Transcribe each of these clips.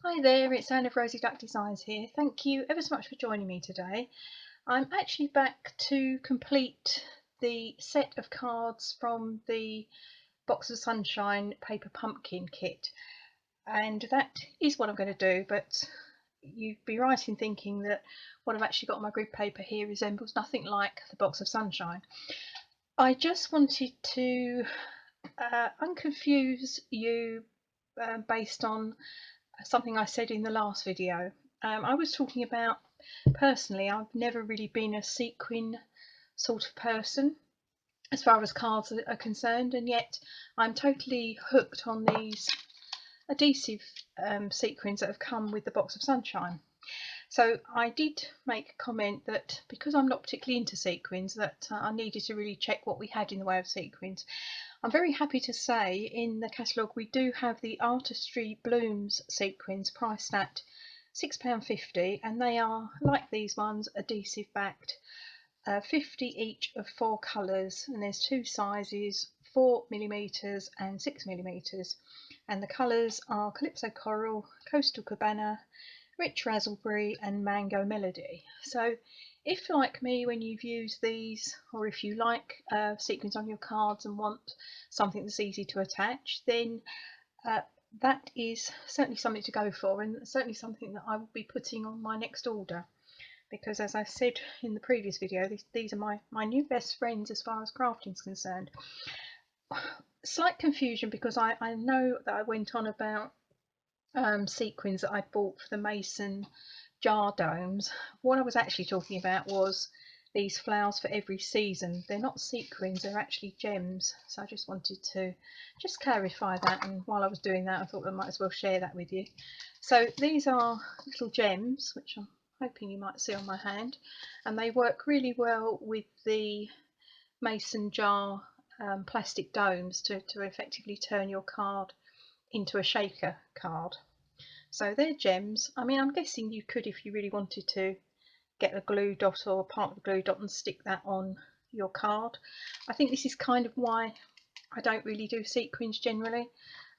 Hi there, it's Anne of Rosie Duck Designs here. Thank you ever so much for joining me today. I'm actually back to complete the set of cards from the Box of Sunshine Paper Pumpkin kit, and that is what I'm going to do, but you'd be right in thinking that what I've actually got on my grid paper here resembles nothing like the Box of Sunshine. I just wanted to unconfuse you based on something I said in the last video. I was talking about, personally, I've never really been a sequin sort of person as far as cards are concerned, and yet I'm totally hooked on these adhesive sequins that have come with the Box of Sunshine. So I did make a comment that because I'm not particularly into sequins, that I needed to really check what we had in the way of sequins. I'm very happy to say in the catalogue we do have the Artistry Blooms sequins priced at £6.50, and they are, like these ones, adhesive backed, 50 each of 4 colours, and there's 2 sizes, 4mm and 6mm, and the colours are Calypso Coral, Coastal Cabana, Rich Raspberry and Mango Melody. So if, like me, when you've used these, or if you like sequins on your cards and want something that's easy to attach, then that is certainly something to go for, and certainly something that I will be putting on my next order, because as I said in the previous video, these are my new best friends as far as crafting is concerned. Slight confusion because I know that I went on about sequins that I bought for the mason jar domes. What I was actually talking about was these flowers for every season. They're not sequins, they're actually gems. So I just wanted to just clarify that, and while I was doing that I thought I might as well share that with you. So these are little gems which I'm hoping you might see on my hand, and they work really well with the mason jar plastic domes to effectively turn your card into a shaker card. So they're gems. I mean, I'm guessing you could, if you really wanted to, get a glue dot or part of the glue dot and stick that on your card. I think this is kind of why I don't really do sequins generally.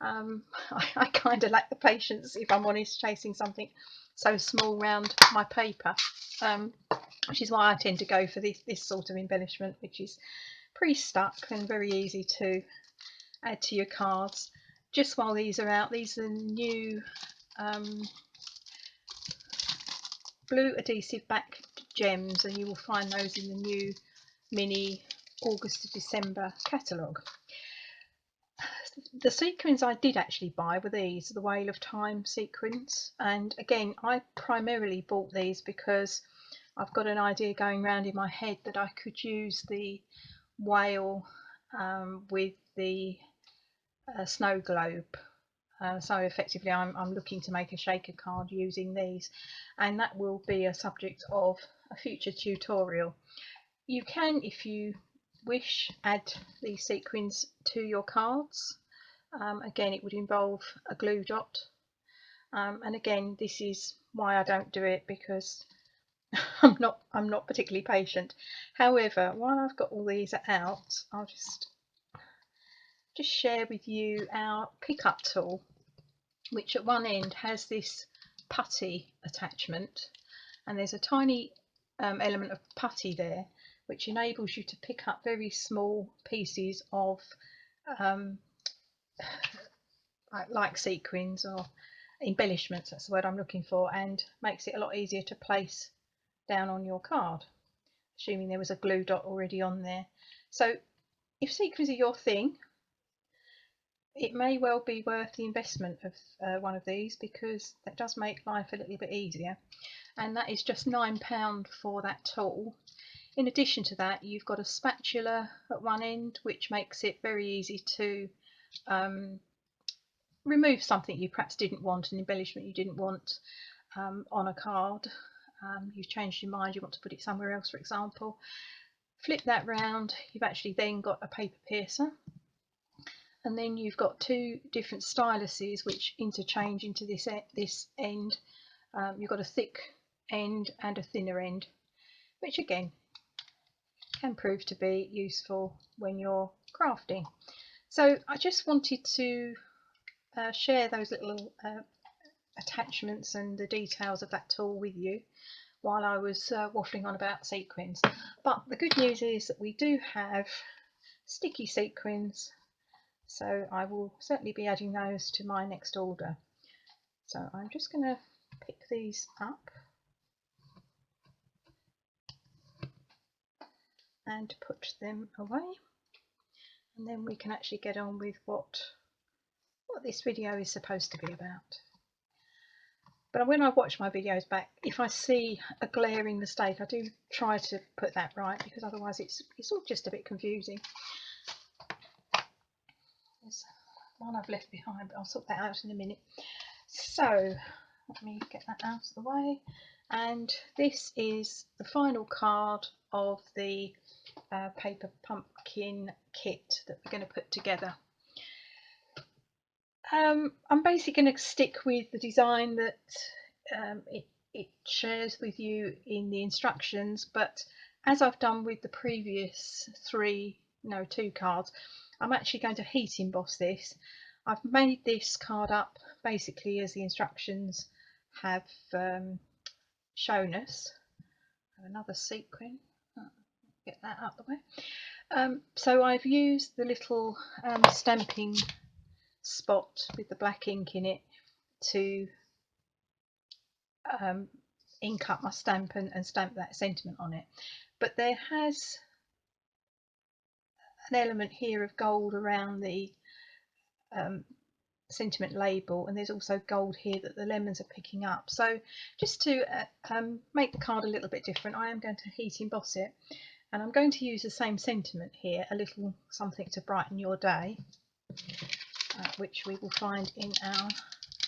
I kind of lack the patience, if I'm honest, chasing something so small round my paper, which is why I tend to go for this sort of embellishment, which is pre-stuck and very easy to add to your cards. Just while these are out, these are new blue adhesive back gems, and you will find those in the new mini August to December catalogue. The sequins I did actually buy were these, the Whale of Time sequins, and again I primarily bought these because I've got an idea going round in my head that I could use the whale with the snow globe. So effectively I'm looking to make a shaker card using these, and that will be a subject of a future tutorial. You can, if you wish, add these sequins to your cards. Again, it would involve a glue dot, and again this is why I don't do it, because I'm not particularly patient. However, while I've got all these out, I'll just share with you our pickup tool, which at one end has this putty attachment, and there's a tiny element of putty there which enables you to pick up very small pieces of like sequins or embellishments, that's the word I'm looking for, and makes it a lot easier to place down on your card, assuming there was a glue dot already on there. So if sequins are your thing, it may well be worth the investment of one of these, because that does make life a little bit easier, and that is just £9 for that tool. In addition to that, you've got a spatula at one end, which makes it very easy to remove something you perhaps didn't want, an embellishment you didn't want on a card. You've changed your mind, you want to put it somewhere else, for example. Flip that round, you've actually then got a paper piercer, and then you've got 2 different styluses which interchange into this end. You've got a thick end and a thinner end, which again can prove to be useful when you're crafting. So I just wanted to share those little attachments and the details of that tool with you while I was waffling on about sequins. But the good news is that we do have sticky sequins, so I will certainly be adding those to my next order. So I'm just going to pick these up and put them away, and then we can actually get on with what this video is supposed to be about. But when I watch my videos back, if I see a glaring mistake, I do try to put that right, because otherwise it's all just a bit confusing. There's one I've left behind, but I'll sort that out in a minute. So let me get that out of the way. And this is the final card of the paper pumpkin kit that we're going to put together. I'm basically going to stick with the design that it shares with you in the instructions, but as I've done with the previous two cards, I'm actually going to heat emboss this. I've made this card up basically as the instructions have shown us. Another sequin, get that out of the way. So I've used the little stamping spot with the black ink in it to ink up my stamp and stamp that sentiment on it. But there has an element here of gold around the sentiment label, and there's also gold here that the lemons are picking up. So just to make the card a little bit different, I am going to heat emboss it, and I'm going to use the same sentiment here, a little something to brighten your day, which we will find in our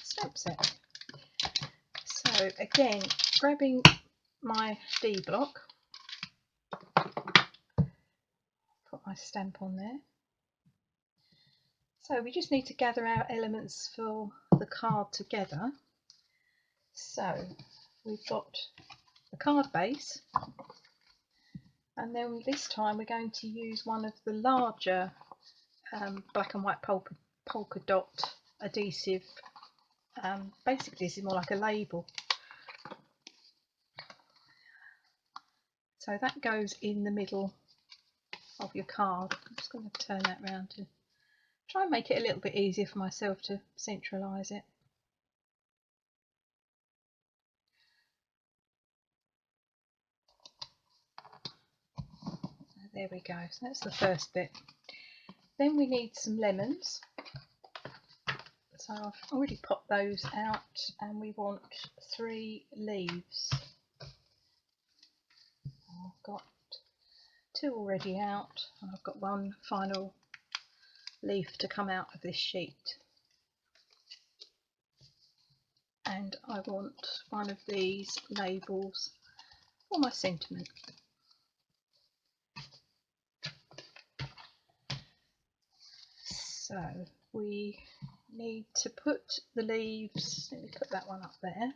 stamp set. So again, grabbing my D block, put my stamp on there. So we just need to gather our elements for the card together. So we've got the card base, and then this time we're going to use one of the larger black and white polka dot adhesive. Basically this is more like a label. So that goes in the middle of your card. I'm just going to turn that around to try and make it a little bit easier for myself to centralise it. There we go, so that's the first bit. Then we need some lemons. So I've already popped those out, and we want 3 leaves. I've got 2 already out, and I've got 1 final leaf to come out of this sheet. And I want one of these labels for my sentiment. So we need to put the leaves, let me put that one up there,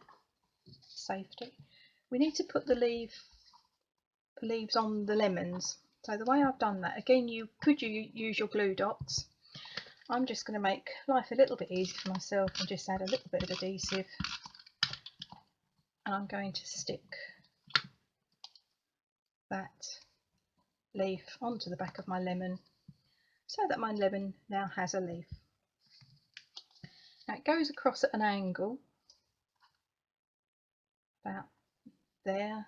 safety. We need to put the leaves on the lemons. So the way I've done that, again, you could use your glue dots. I'm just going to make life a little bit easier for myself and just add a little bit of adhesive, and I'm going to stick that leaf onto the back of my lemon so that my lemon now has a leaf. Now it goes across at an angle about there.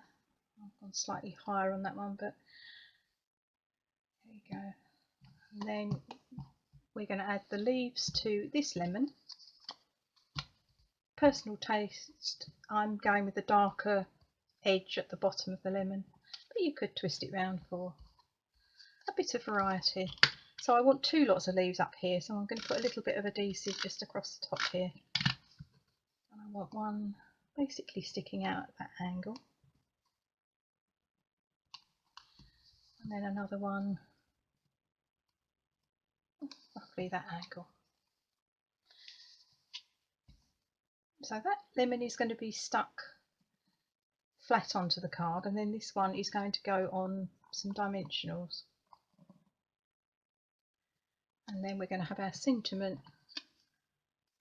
I've gone slightly higher on that one, but there you go. And then we're going to add the leaves to this lemon. Personal taste, I'm going with the darker edge at the bottom of the lemon, but you could twist it round for a bit of variety. So I want 2 lots of leaves up here, so I'm going to put a little bit of adhesive just across the top here, and I want one basically sticking out at that angle, and then another one roughly that angle. So that lemon is going to be stuck flat onto the card, and then this one is going to go on some dimensionals, and then we're going to have our sentiment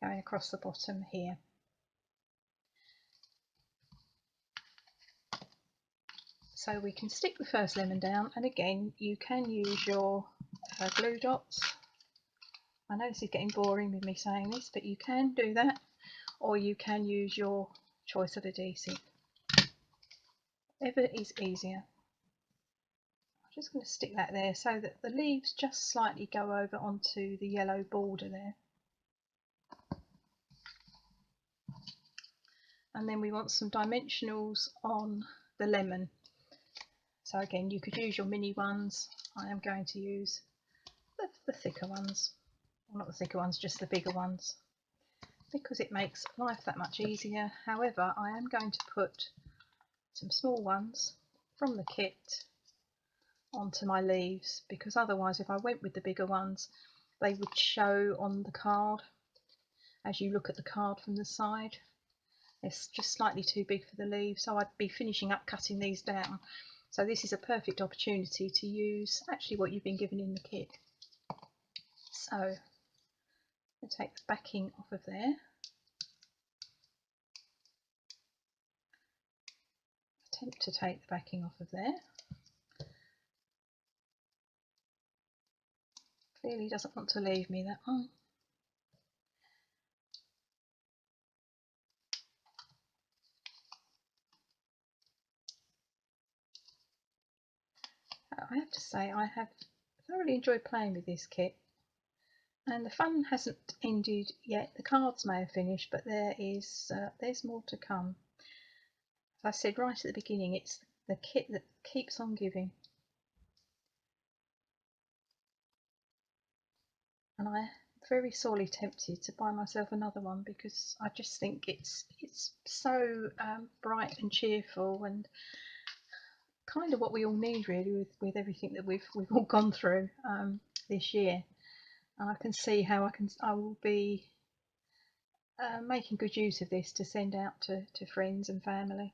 going across the bottom here. So we can stick the first lemon down, and again you can use your glue dots. I know this is getting boring with me saying this, but you can do that, or you can use your choice of adhesive. Whatever is easier. I'm just going to stick that there so that the leaves just slightly go over onto the yellow border there. And then we want some dimensionals on the lemon. So again, you could use your mini ones. I am going to use the thicker ones. Well, not the thicker ones, just the bigger ones, because it makes life that much easier. However, I am going to put some small ones from the kit onto my leaves, because otherwise if I went with the bigger ones, they would show on the card as you look at the card from the side. It's just slightly too big for the leaves, so I'd be finishing up cutting these down. So this is a perfect opportunity to use actually what you've been given in the kit. So I'll take the backing off of there. Attempt to take the backing off of there. Clearly doesn't want to leave me that one. I have to say I have thoroughly enjoyed playing with this kit, and the fun hasn't ended yet. The cards may have finished, but there's more to come. As I said right at the beginning, it's the kit that keeps on giving, and I'm very sorely tempted to buy myself another one, because I just think it's so bright and cheerful, and kind of what we all need really with everything that we've all gone through this year. And I can see how I will be making good use of this to send out to friends and family.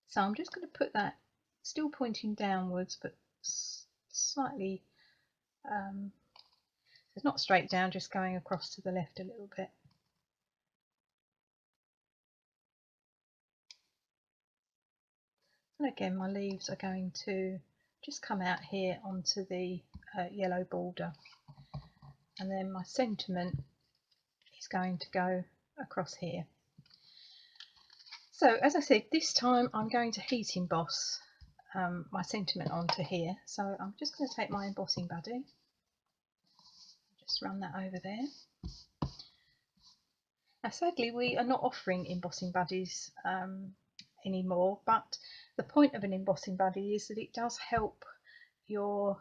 So I'm just going to put that still pointing downwards, but slightly it's not straight down, just going across to the left a little bit. And again, my leaves are going to just come out here onto the yellow border, and then my sentiment is going to go across here. So as I said, this time I'm going to heat emboss my sentiment onto here. So I'm just going to take my embossing buddy, just run that over there. Now sadly we are not offering embossing buddies anymore, but the point of an embossing buddy is that it does help your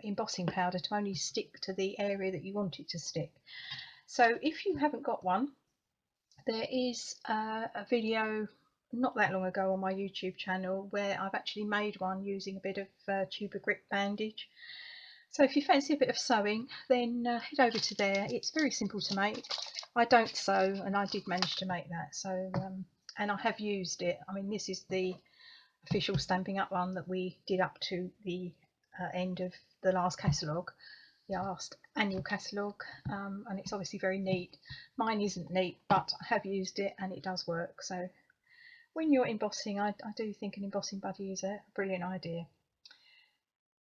embossing powder to only stick to the area that you want it to stick. So if you haven't got one, there is a video not that long ago on my YouTube channel where I've actually made one using a bit of tuber grip bandage. So if you fancy a bit of sewing, then head over to there. It's very simple to make. I don't sew, and I did manage to make that. So and I have used it. I mean, this is the official Stamping Up one that we did up to the end of the last catalogue, the last annual catalogue, and it's obviously very neat. Mine isn't neat, but I have used it and it does work. So when you're embossing, I do think an embossing buddy is a brilliant idea.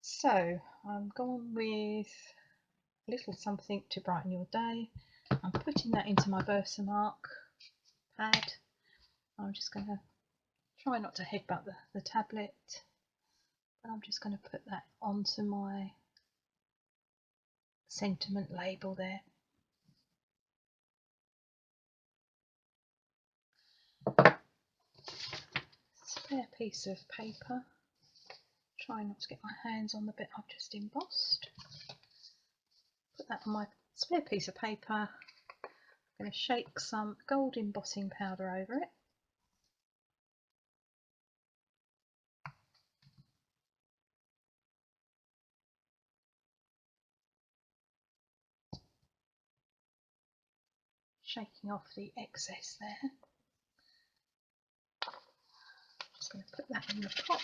So I'm gone with a little something to brighten your day. I'm putting that into my Versamark pad. I'm just going to try not to headbutt the tablet, but I'm just going to put that onto my sentiment label there. Spare piece of paper. Try not to get my hands on the bit I've just embossed. Put that on my spare piece of paper. I'm going to shake some gold embossing powder over it. Shaking off the excess there. Just going to put that in the pot,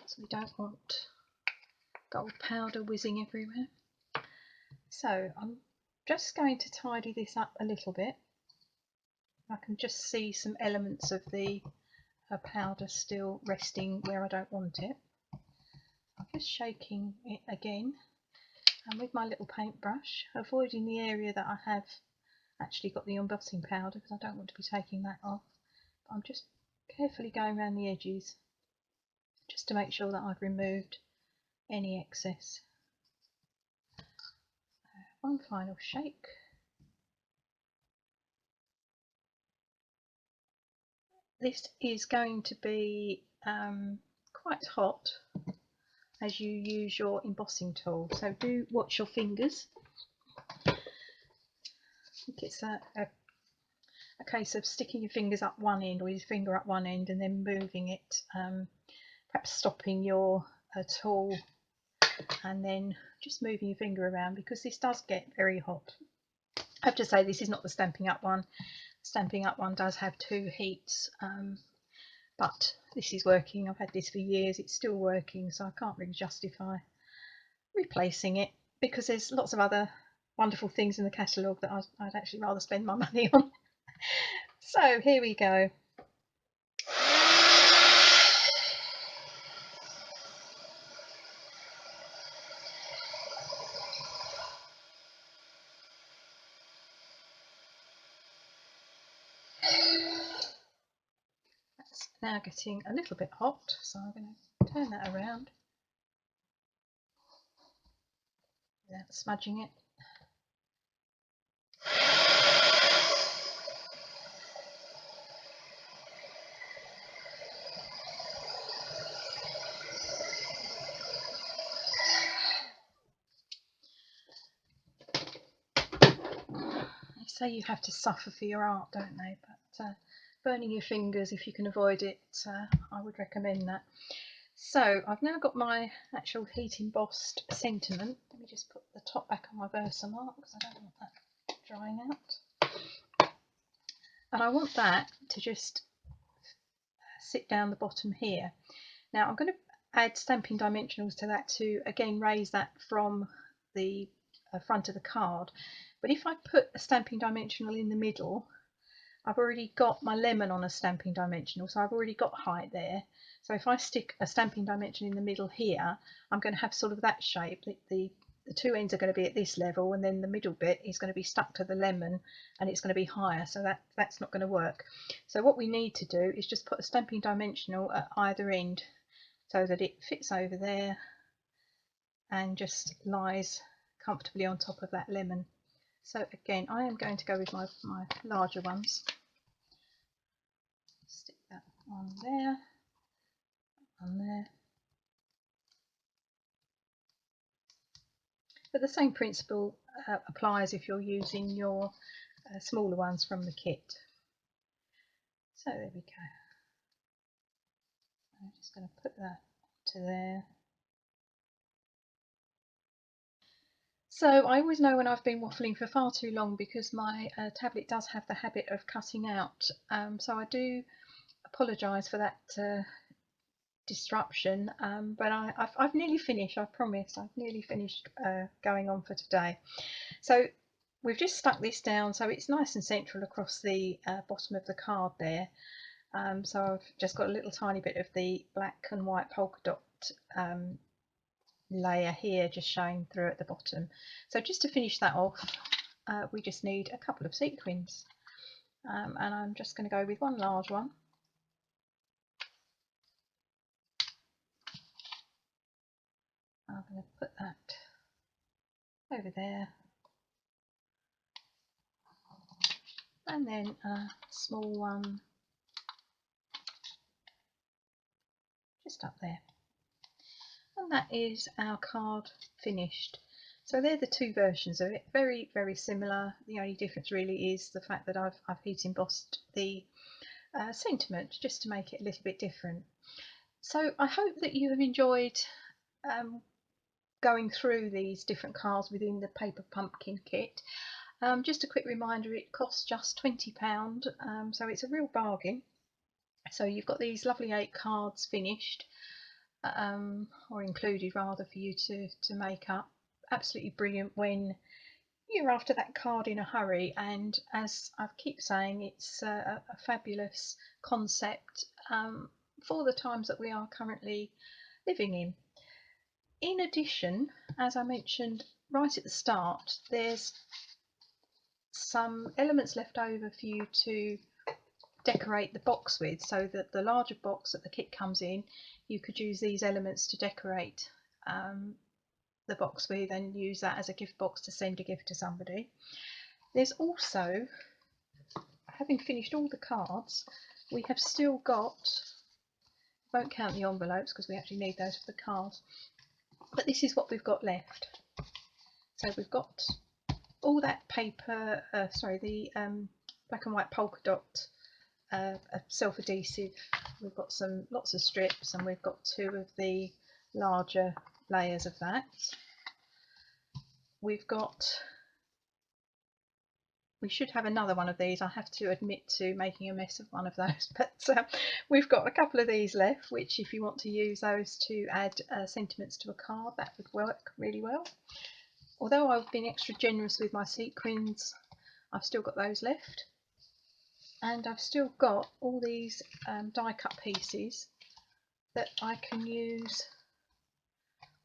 so we don't want gold powder whizzing everywhere. So I'm just going to tidy this up a little bit. I can just see some elements of the powder still resting where I don't want it. I'm just shaking it again, and with my little paintbrush, avoiding the area that I have actually got the embossing powder because I don't want to be taking that off. But I'm just carefully going around the edges just to make sure that I've removed any excess. One final shake. This is going to be quite hot as you use your embossing tool, so do watch your fingers. I think it's a case of sticking your fingers up one end, or your finger up one end, and then moving it, perhaps stopping your tool and then just moving your finger around, because this does get very hot. I have to say, this is not the Stampin' Up one. The Stampin' Up one does have 2 heats, but this is working. I've had this for years, it's still working, so I can't really justify replacing it, because there's lots of other wonderful things in the catalogue that I'd actually rather spend my money on. So here we go. That's now getting a little bit hot, so I'm going to turn that around without smudging it. They say you have to suffer for your art, don't they? But burning your fingers, if you can avoid it, I would recommend that. So I've now got my actual heat embossed sentiment. Let me just put the top back on my Versamark because I don't want that drying out. And I want that to just sit down the bottom here. Now I'm going to add stamping dimensionals to that to again raise that from the front of the card. But if I put a stamping dimensional in the middle, I've already got my lemon on a stamping dimensional, so I've already got height there. So if I stick a stamping dimension in the middle here, I'm going to have sort of that shape. The 2 ends are going to be at this level, and then the middle bit is going to be stuck to the lemon, and it's going to be higher, so that's not going to work. So what we need to do is just put a stamping dimensional at either end so that it fits over there and just lies comfortably on top of that lemon. So again, I am going to go with my larger ones. Stick that on there, on there. But the same principle applies if you're using your smaller ones from the kit. So there we go. I'm just going to put that to there. So I always know when I've been waffling for far too long, because my tablet does have the habit of cutting out. So I do apologise for that disruption, but I've nearly finished. I promise I've nearly finished going on for today. So we've just stuck this down so it's nice and central across the bottom of the card there. So I've just got a little tiny bit of the black and white polka dot layer here just showing through at the bottom. So just to finish that off, we just need a couple of sequins, and I'm just going to go with one large one. I'm going to put that over there, and then a small one just up there. And that is our card finished. So they're the 2 versions of it, very similar. The only difference really is the fact that I've heat embossed the sentiment just to make it a little bit different. So I hope that you have enjoyed going through these different cards within the Paper Pumpkin kit. Just a quick reminder, it costs just £20, so it's a real bargain. So you've got these lovely 8 cards finished, or included rather, for you to make up. Absolutely brilliant when you're after that card in a hurry, and as I keep saying, it's a fabulous concept for the times that we are currently living in. In addition, as I mentioned right at the start, there's some elements left over for you to decorate the box with, so that the larger box that the kit comes in, you could use these elements to decorate the box with and use that as a gift box to send a gift to somebody. There's also, having finished all the cards, we have still got, won't count the envelopes because we actually need those for the cards, but this is what we've got left. So we've got all that paper, the black and white polka dot self-adhesive. We've got lots of strips, and we've got 2 of the larger layers of that. We should have another one of these. I have to admit to making a mess of one of those, but we've got a couple of these left, which if you want to use those to add sentiments to a card, that would work really well. Although I've been extra generous with my sequins, I've still got those left. And I've still got all these die cut pieces that I can use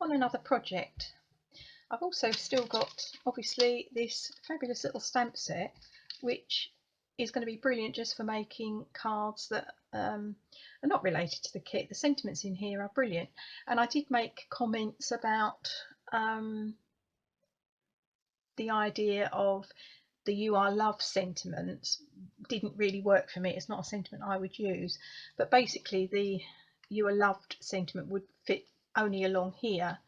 on another project. I've also still got, obviously, this fabulous little stamp set, which is going to be brilliant just for making cards that are not related to the kit. The sentiments in here are brilliant, and I did make comments about the idea of the "you are loved" sentiment didn't really work for me. It's not a sentiment I would use, but basically the "you are loved" sentiment would fit only along here.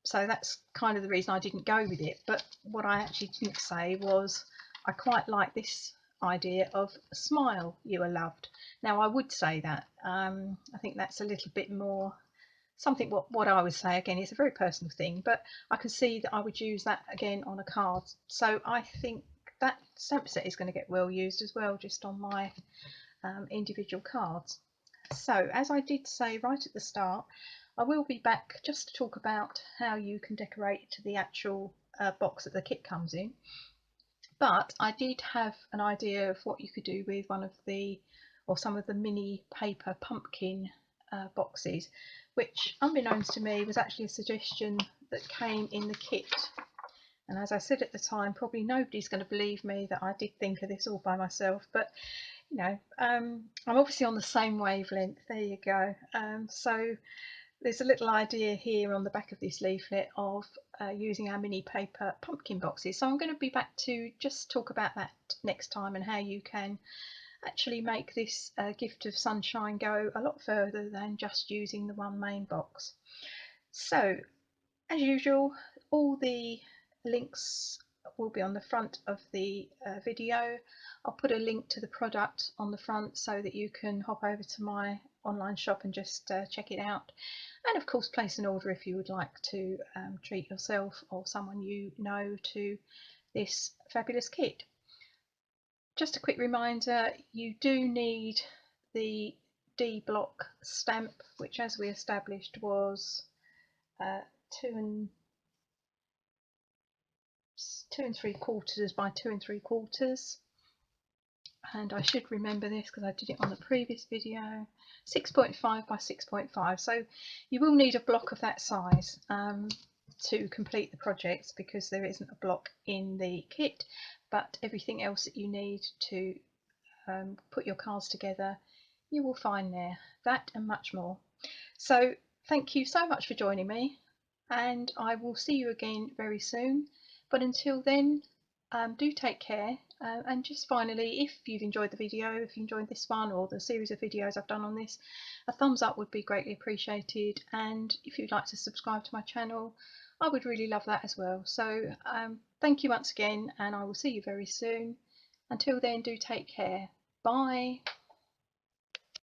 So that's kind of the reason I didn't go with it. But what I actually didn't say was I quite like this idea of "smile, you are loved." Now I would say that. I think that's a little bit more something what I would say. Again, it's a very personal thing, but I can see that I would use that again on a card. So I think that stamp set is going to get well used as well, just on my individual cards. So as I did say right at the start, I will be back just to talk about how you can decorate the actual box that the kit comes in. But I did have an idea of what you could do with one of the, or some of the mini paper pumpkin boxes, which unbeknownst to me was actually a suggestion that came in the kit. And as I said at the time, probably nobody's going to believe me that I did think of this all by myself, but you know, I'm obviously on the same wavelength. There you go. So there's a little idea here on the back of this leaflet of using our mini paper pumpkin boxes. So I'm going to be back to just talk about that next time, and how you can actually make this gift of sunshine go a lot further than just using the one main box. So as usual, all the links will be on the front of the video. I'll put a link to the product on the front so that you can hop over to my online shop and just check it out, and of course place an order if you would like to treat yourself or someone you know to this fabulous kit. Just a quick reminder, you do need the D block stamp, which as we established was 2 3/4 by 2 3/4, and I should remember this because I did it on the previous video, 6.5 by 6.5. So you will need a block of that size to complete the project, because there isn't a block in the kit, but everything else that you need to put your cards together you will find there, that and much more. So thank you so much for joining me, and I will see you again very soon. But until then, do take care, and just finally, if you've enjoyed the video, if you enjoyed this one or the series of videos I've done on this, a thumbs up would be greatly appreciated, and if you'd like to subscribe to my channel, I would really love that as well. So thank you once again, and I will see you very soon. Until then, do take care. Bye.